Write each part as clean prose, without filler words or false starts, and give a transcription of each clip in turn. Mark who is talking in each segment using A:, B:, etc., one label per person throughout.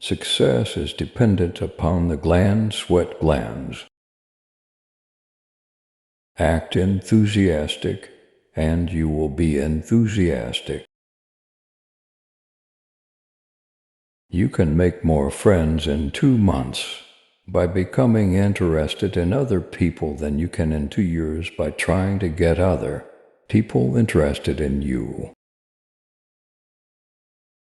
A: Success is dependent upon the sweat glands. Act enthusiastic, and you will be enthusiastic. You can make more friends in 2 months by becoming interested in other people than you can in 2 years by trying to get other people interested in you.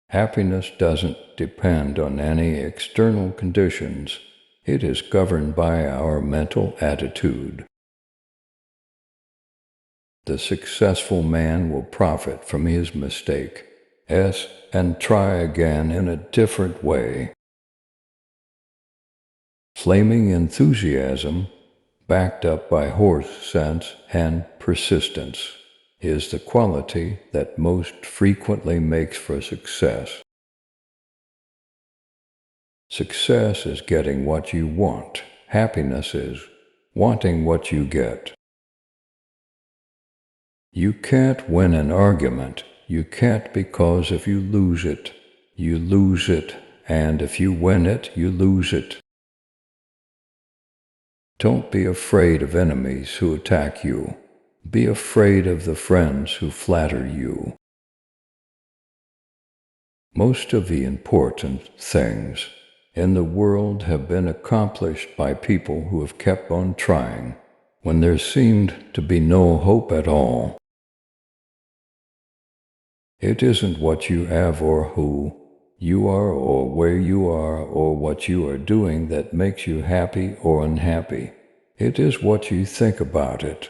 A: Happiness doesn't depend on any external conditions. It is governed by our mental attitude. The successful man will profit from his mistake, and try again in a different way. Flaming enthusiasm, backed up by horse sense and persistence, is the quality that most frequently makes for success. Success is getting what you want. Happiness is wanting what you get. You can't win an argument. You can't, because if you lose it, you lose it, and if you win it, you lose it. Don't be afraid of enemies who attack you. Be afraid of the friends who flatter you. Most of the important things in the world have been accomplished by people who have kept on trying when there seemed to be no hope at all. It isn't what you have or who you are or where you are or what you are doing that makes you happy or unhappy. It is what you think about it.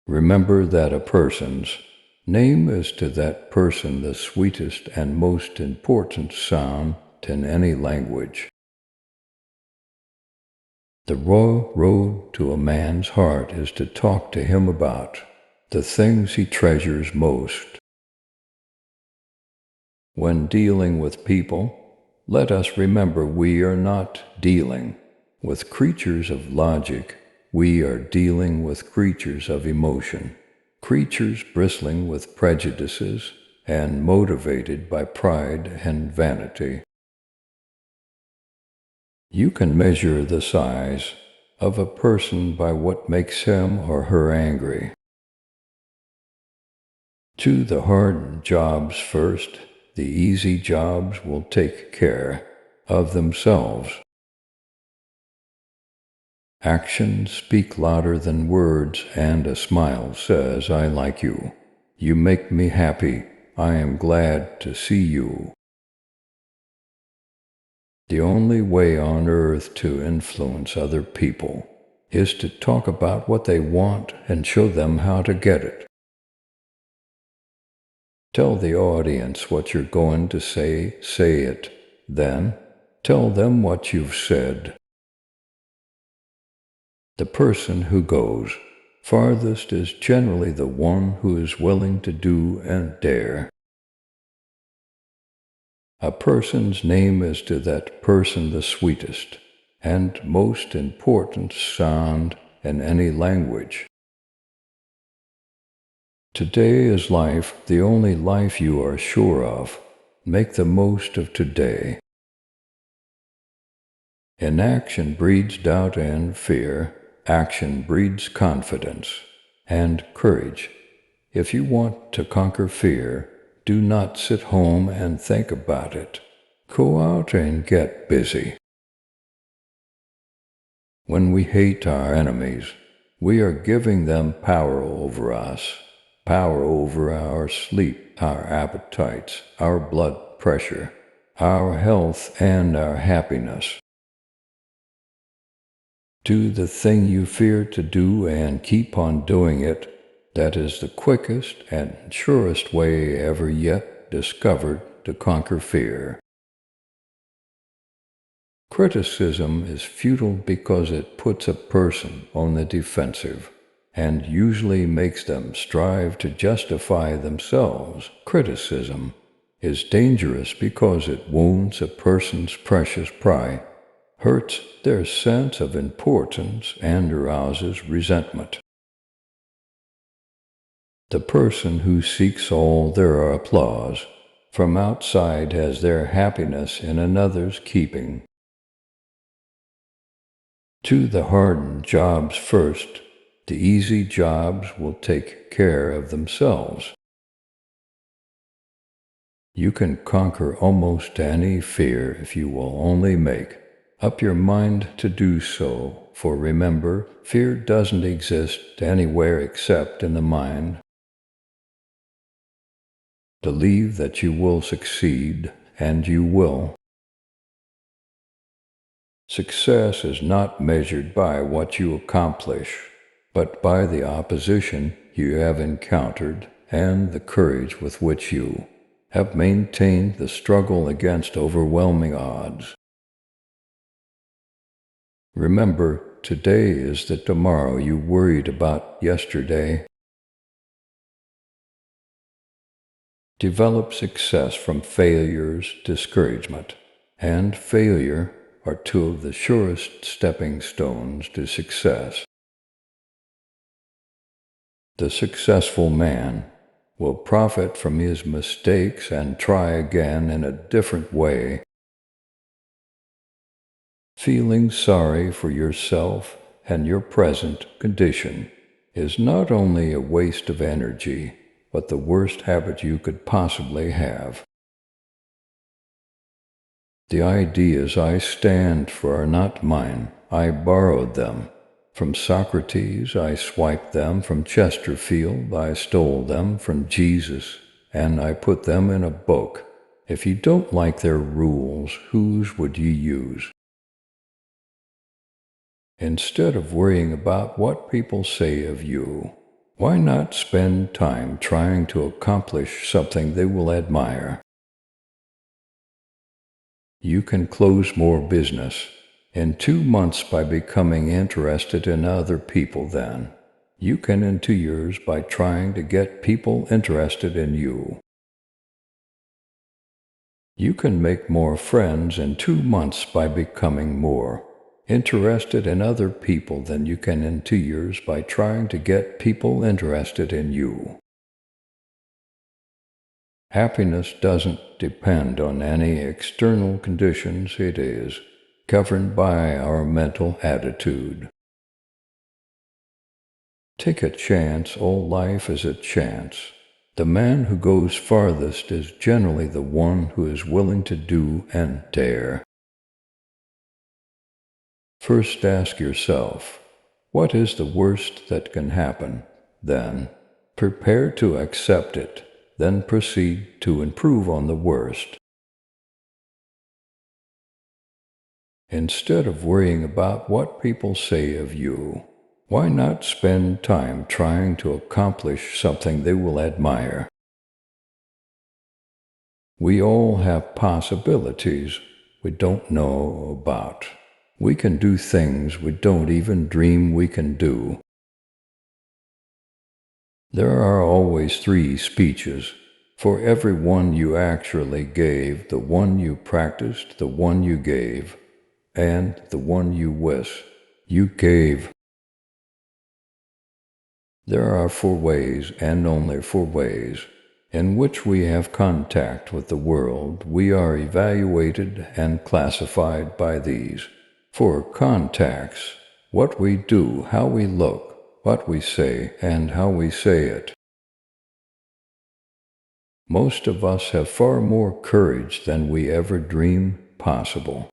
A: Remember that a person's name is to that person the sweetest and most important sound in any language. The raw road to a man's heart is to talk to him about the things he treasures most. When dealing with people, let us remember we are not dealing with creatures of logic. We are dealing with creatures of emotion, creatures bristling with prejudices and motivated by pride and vanity. You can measure the size of a person by what makes him or her angry. Do the hard jobs first. The easy jobs will take care of themselves. Actions speak louder than words, and a smile says, "I like you. You make me happy. I am glad to see you." The only way on earth to influence other people is to talk about what they want and show them how to get it. Tell the audience what you're going to say it. Then tell them what you've said. The person who goes farthest is generally the one who is willing to do and dare. A person's name is to that person the sweetest and most important sound in any language. Today is life, the only life you are sure of. Make the most of today. Inaction breeds doubt and fear. Action breeds confidence and courage. If you want to conquer fear, do not sit home and think about it. Go out and get busy. When we hate our enemies, we are giving them power over us, power over our sleep, our appetites, our blood pressure, our health, and our happiness. Do the thing you fear to do and keep on doing it. That is the quickest and surest way ever yet discovered to conquer fear. Criticism is futile because it puts a person on the defensive and usually makes them strive to justify themselves. Criticism is dangerous because it wounds a person's precious pride, hurts their sense of importance, and arouses resentment. The person who seeks all their applause from outside has their happiness in another's keeping. Do the hard jobs first. The easy jobs will take care of themselves. You can conquer almost any fear if you will only make up your mind to do so. For remember, fear doesn't exist anywhere except in the mind. Believe that you will succeed, and you will. Success is not measured by what you accomplish, but by the opposition you have encountered and the courage with which you have maintained the struggle against overwhelming odds. Remember, today is the tomorrow you worried about yesterday. Develop success from failure's discouragement, and failure are two of the surest stepping stones to success. The successful man will profit from his mistakes and try again in a different way. Feeling sorry for yourself and your present condition is not only a waste of energy, but the worst habit you could possibly have. The ideas I stand for are not mine. I borrowed them. From Socrates I swiped them, from Chesterfield I stole them, from Jesus, and I put them in a book. If you don't like their rules, whose would you use? Instead of worrying about what people say of you, why not spend time trying to accomplish something they will admire? You can close more business in 2 months by becoming interested in other people than you can in 2 years by trying to get people interested in you. You can make more friends in 2 months by becoming more interested in other people than you can in 2 years by trying to get people interested in you. Happiness doesn't depend on any external conditions. It is governed by our mental attitude. Take a chance. All life is a chance. The man who goes farthest is generally the one who is willing to do and dare. First ask yourself, what is the worst that can happen? Then prepare to accept it. Then proceed to improve on the worst. Instead of worrying about what people say of you, why not spend time trying to accomplish something they will admire? We all have possibilities we don't know about. We can do things we don't even dream we can do. There are always 3 speeches. For every one you actually gave, the one you practiced, the one you gave, and the one you wish you gave. There are 4 ways, and only 4 ways, in which we have contact with the world. We are evaluated and classified by these 4 contacts: what we do, how we look, what we say, and how we say it. Most of us have far more courage than we ever dream possible.